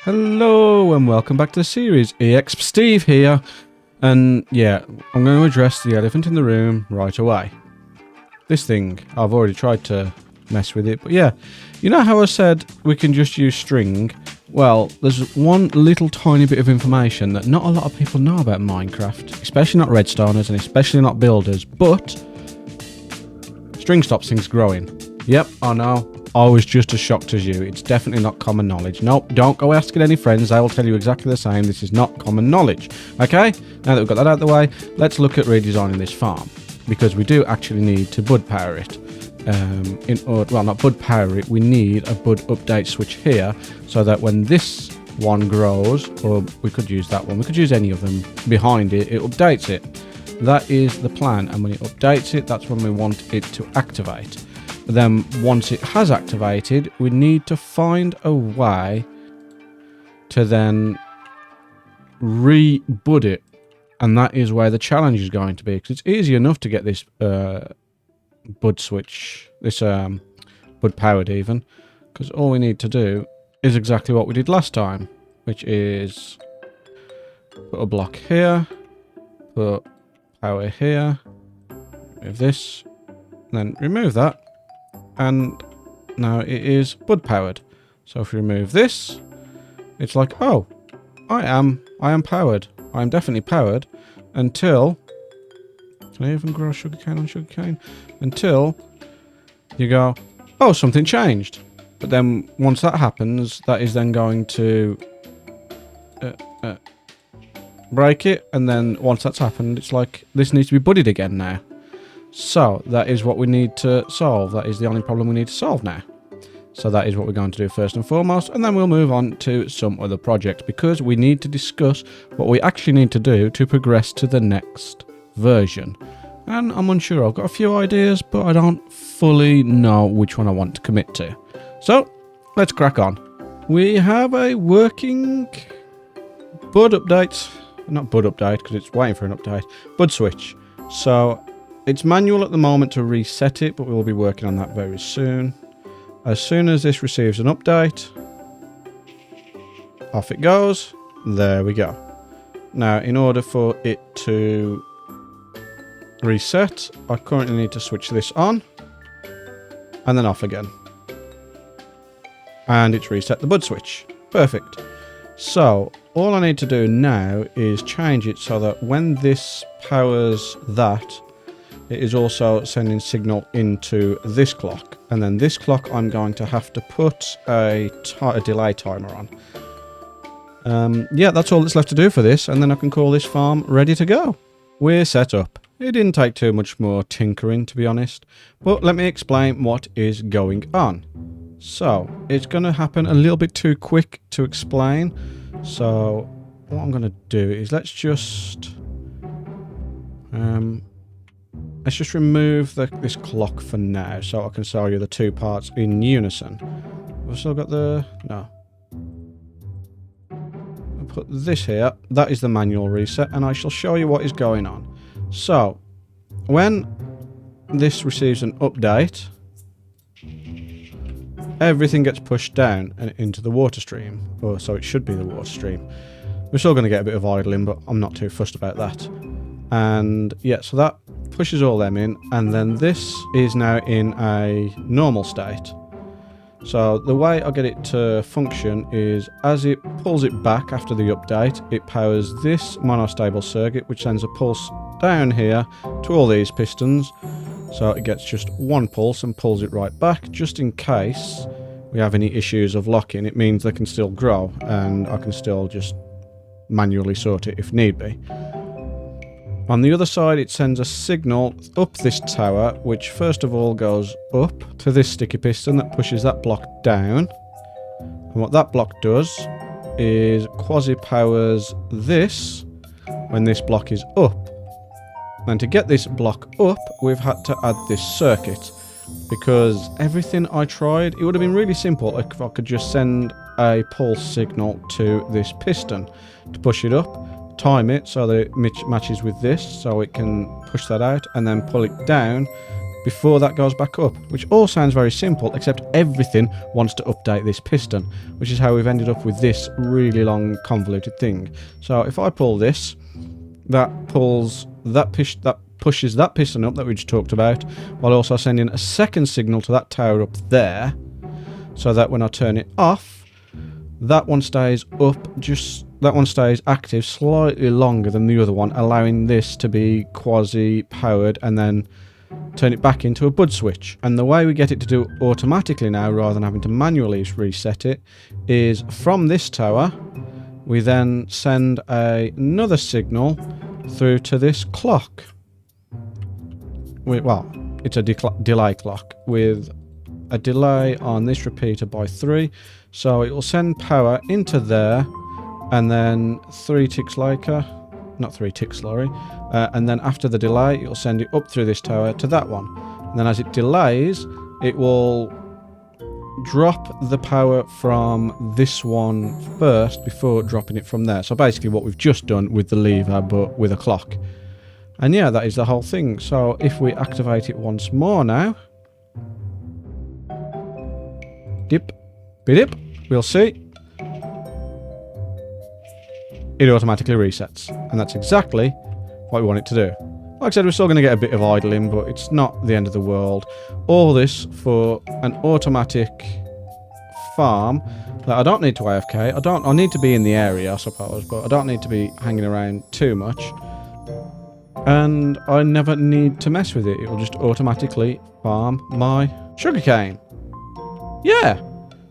Hello and welcome back to the series. EX Steve here, and yeah, I'm going to address the elephant in the room right away. This thing, I've already tried to mess with it, but yeah, you know how I said we can just use string? Well, there's one little tiny bit of information that not a lot of people know about Minecraft, especially not redstoners and especially not builders, but string stops things growing. Yep, I know. I was just as shocked as you. It's definitely not common knowledge. Nope, don't go asking any friends. They will tell you exactly the same. This is not common knowledge. Okay? Now that we've got that out of the way, let's look at redesigning this farm. Because we do actually need to bud power it. Well, not bud power it. We need a bud update switch here so that when this one grows, or we could use that one, we could use any of them behind it, it updates it. That is the plan. And when it updates it, that's when we want it to activate. Then once it has activated, we need to find a way to then re-bud it. And that is where the challenge is going to be. Because it's easy enough to get this bud switch, this bud powered even. Because all we need to do is exactly what we did last time. Which is put a block here, put power here, remove this, then remove that. And now it is bud powered. So if we remove this, it's like, oh, I am powered. I am definitely powered until, can I even grow sugarcane on sugarcane? Until you go, oh, something changed. But then once that happens, that is then going to break it. And then once that's happened, it's like, this needs to be budded again now. So, that is what we need to solve. That is the only problem we need to solve now. So that is what we're going to do first and foremost, and then we'll move on to some other projects, because we need to discuss what we actually need to do to progress to the next version. And I'm unsure, I've got a few ideas, but I don't fully know which one I want to commit to. So, let's crack on. We have a working bud update. Not bud update, because it's waiting for an update. Bud switch. So, it's manual at the moment to reset it, but we'll be working on that very soon. As soon as this receives an update, off it goes. There we go. Now, in order for it to reset, I currently need to switch this on, and then off again. And it's reset the bud switch. Perfect. So, all I need to do now is change it so that when this powers that, it is also sending signal into this clock. And then this clock I'm going to have to put a delay timer on. Yeah, that's all that's left to do for this. And then I can call this farm ready to go. We're set up. It didn't take too much more tinkering, to be honest. But let me explain what is going on. So, it's going to happen a little bit too quick to explain. So, what I'm going to do is let's just remove this clock for now, so I can show you the two parts in unison. We've still got the... no. I'll put this here. That is the manual reset, and I shall show you what is going on. So, when this receives an update, everything gets pushed down and into the water stream. Or so it should be the water stream. We're still going to get a bit of idling, but I'm not too fussed about that. And yeah, so that pushes all them in, and then this is now in a normal state. So the way I get it to function is as it pulls it back after the update, it powers this monostable circuit, which sends a pulse down here to all these pistons. So it gets just one pulse and pulls it right back, just in case we have any issues of locking. It means they can still grow, and I can still just manually sort it if need be. On the other side, it sends a signal up this tower, which first of all goes up to this sticky piston that pushes that block down. And what that block does is quasi-powers this when this block is up. And to get this block up, we've had to add this circuit. Because everything I tried, it would have been really simple if I could just send a pulse signal to this piston to push it up. Time it so that it matches with this, so it can push that out and then pull it down before that goes back up, which all sounds very simple, except everything wants to update this piston, which is how we've ended up with this really long convoluted thing. So if I pull this, that pulls that pushes that piston up that we just talked about, while also sending a second signal to that tower up there, so that when I turn it off, that one stays up, that one stays active slightly longer than the other one, allowing this to be quasi-powered and then turn it back into a bud switch. And the way we get it to do it automatically now, rather than having to manually reset it, is from this tower, we then send another signal through to this clock. Well, it's a delay clock with a delay on this repeater by 3. So it will send power into there, and then 3 ticks later, not 3 ticks, sorry, and then after the delay, it'll send it up through this tower to that one. And then as it delays, it will drop the power from this one first before dropping it from there. So basically what we've just done with the lever, but with a clock. And yeah, that is the whole thing. So if we activate it once more now, dip, bidip, we'll see it automatically resets, and that's exactly what we want it to do. Like I said, we're still going to get a bit of idling, but it's not the end of the world. All this for an automatic farm that I don't need to AFK. I need to be in the area, I suppose, but I don't need to be hanging around too much. And I never need to mess with it. It will just automatically farm my sugarcane. Yeah.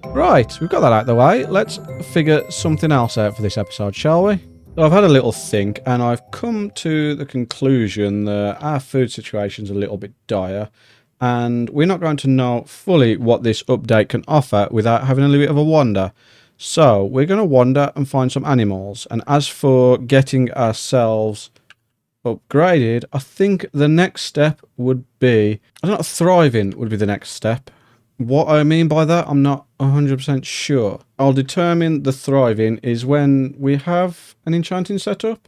Right, we've got that out of the way. Let's figure something else out for this episode, shall we? So I've had a little think, and I've come to the conclusion that our food situation's a little bit dire, and we're not going to know fully what this update can offer without having a little bit of a wander. So we're going to wander and find some animals, and as for getting ourselves upgraded, I think the next step would be, I don't know, thriving would be the next step. What I mean by that, I'm not 100% sure. I'll determine the thriving is when we have an enchanting setup.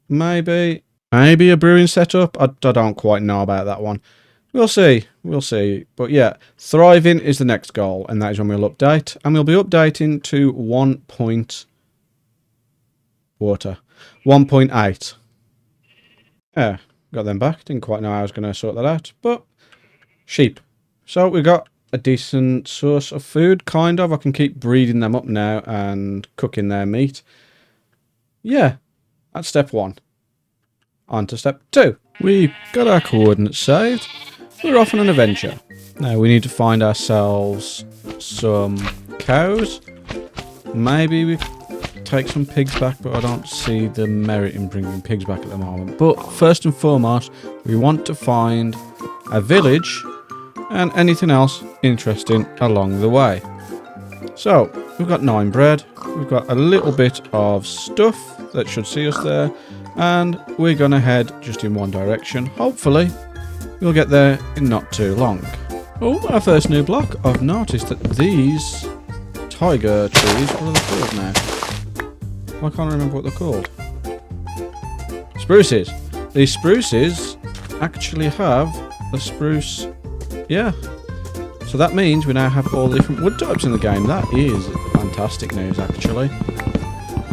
Maybe a brewing setup. I don't quite know about that one. We'll see. We'll see. But yeah, thriving is the next goal, and that is when we'll update. And we'll be updating to 1.8. Yeah, got them back. Didn't quite know how I was going to sort that out. But sheep. So we've got a decent source of food, kind of. I can keep breeding them up now and cooking their meat. Yeah, that's step 1. On to step 2. We've got our coordinates saved. We're off on an adventure. Now we need to find ourselves some cows. Maybe we take some pigs back, but I don't see the merit in bringing pigs back at the moment. But first and foremost, we want to find a village and anything else interesting along the way. So, we've got 9 bread, we've got a little bit of stuff that should see us there, and we're going to head just in one direction. Hopefully, we'll get there in not too long. Oh, our first new block, I've noticed that these tiger trees, what are they called now? I can't remember what they're called. Spruces. These spruces actually have the spruce. Yeah, so that means we now have all the different wood types in the game. That is fantastic news, actually.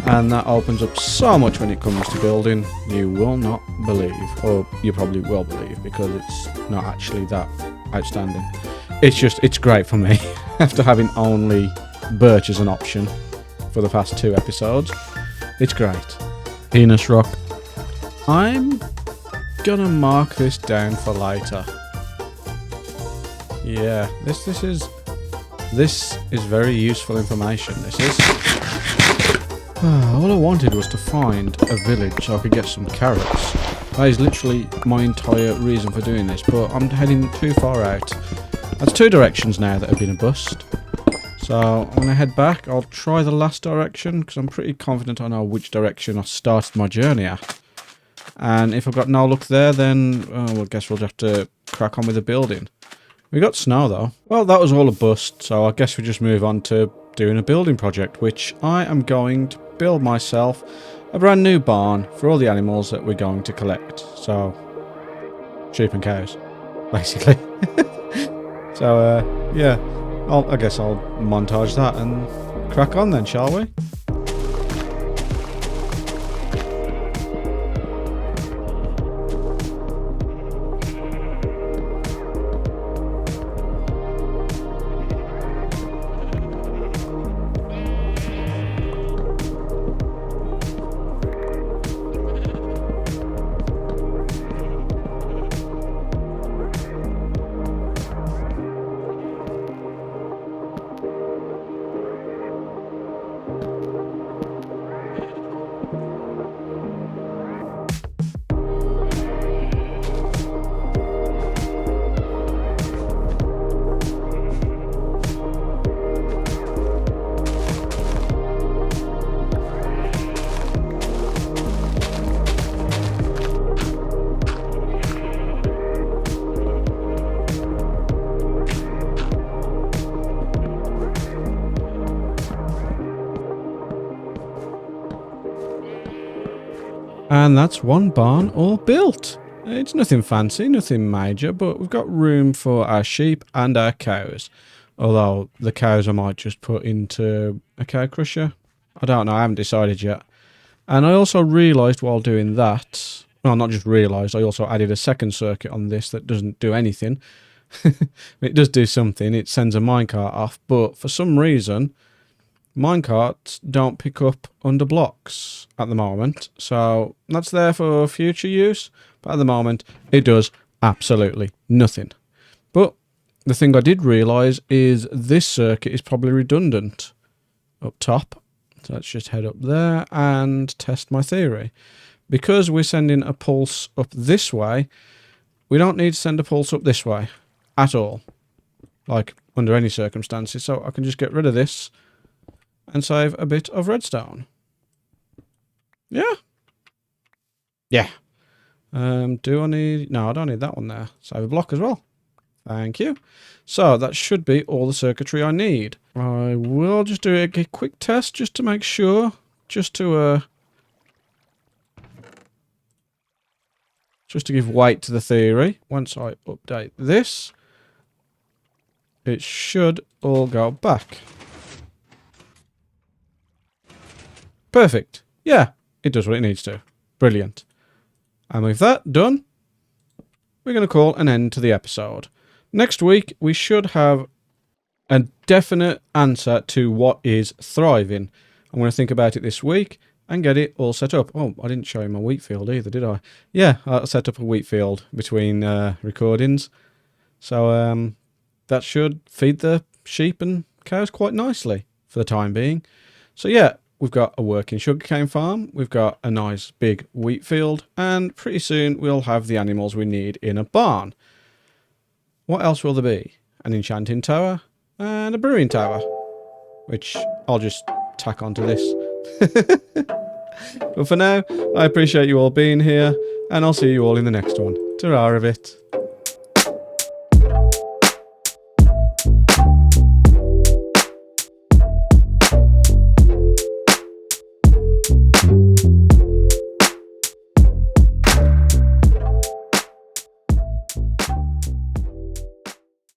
And that opens up so much when it comes to building, you will not believe. Or you probably will believe, because it's not actually that outstanding. It's great for me, after having only birch as an option for the past 2 episodes. It's great. Venus rock. I'm gonna mark this down for later. Yeah, this is very useful information. This is. All I wanted was to find a village so I could get some carrots. That is literally my entire reason for doing this, but I'm heading too far out. That's 2 directions now that have been a bust. So I'm going to head back. I'll try the last direction, because I'm pretty confident I know which direction I started my journey at. And if I've got no luck there, then I guess we'll just have to crack on with the building. We got snow though. Well, that was all a bust, so I guess we just move on to doing a building project, which I am going to build myself a brand new barn for all the animals that we're going to collect. So, sheep and cows. basically. So, yeah, I guess I'll montage that and crack on then, shall we? And that's one barn all built. It's nothing fancy, nothing major, but we've got room for our sheep and our cows. Although the cows I might just put into a cow crusher. I don't know, I haven't decided yet. And I also realised while doing that, well, not just realised, I also added a second circuit on this that doesn't do anything. It does do something, it sends a minecart off, but for some reason, minecarts don't pick up under blocks at the moment, so that's there for future use, but at the moment it does absolutely nothing. But the thing I did realise is this circuit is probably redundant up top, so let's just head up there and test my theory. Because we're sending a pulse up this way, we don't need to send a pulse up this way at all, like under any circumstances, so I can just get rid of this and save a bit of redstone. Yeah. Yeah. Do I need... No, I don't need that one there. Save a block as well. Thank you. So that should be all the circuitry I need. I will just do a quick test just to make sure. Just to give weight to the theory. Once I update this, it should all go back. Perfect. Yeah, it does what it needs to. Brilliant. And with that done, we're going to call an end to the episode. Next week, we should have a definite answer to what is thriving. I'm going to think about it this week and get it all set up. Oh, I didn't show you my wheat field either, did I? Yeah, I set up a wheat field between recordings. So that should feed the sheep and cows quite nicely for the time being. So yeah, we've got a working sugarcane farm, we've got a nice big wheat field, and pretty soon we'll have the animals we need in a barn. What else will there be? An enchanting tower and a brewing tower, which I'll just tack onto this. But for now, I appreciate you all being here, and I'll see you all in the next one. Ta-ra a bit.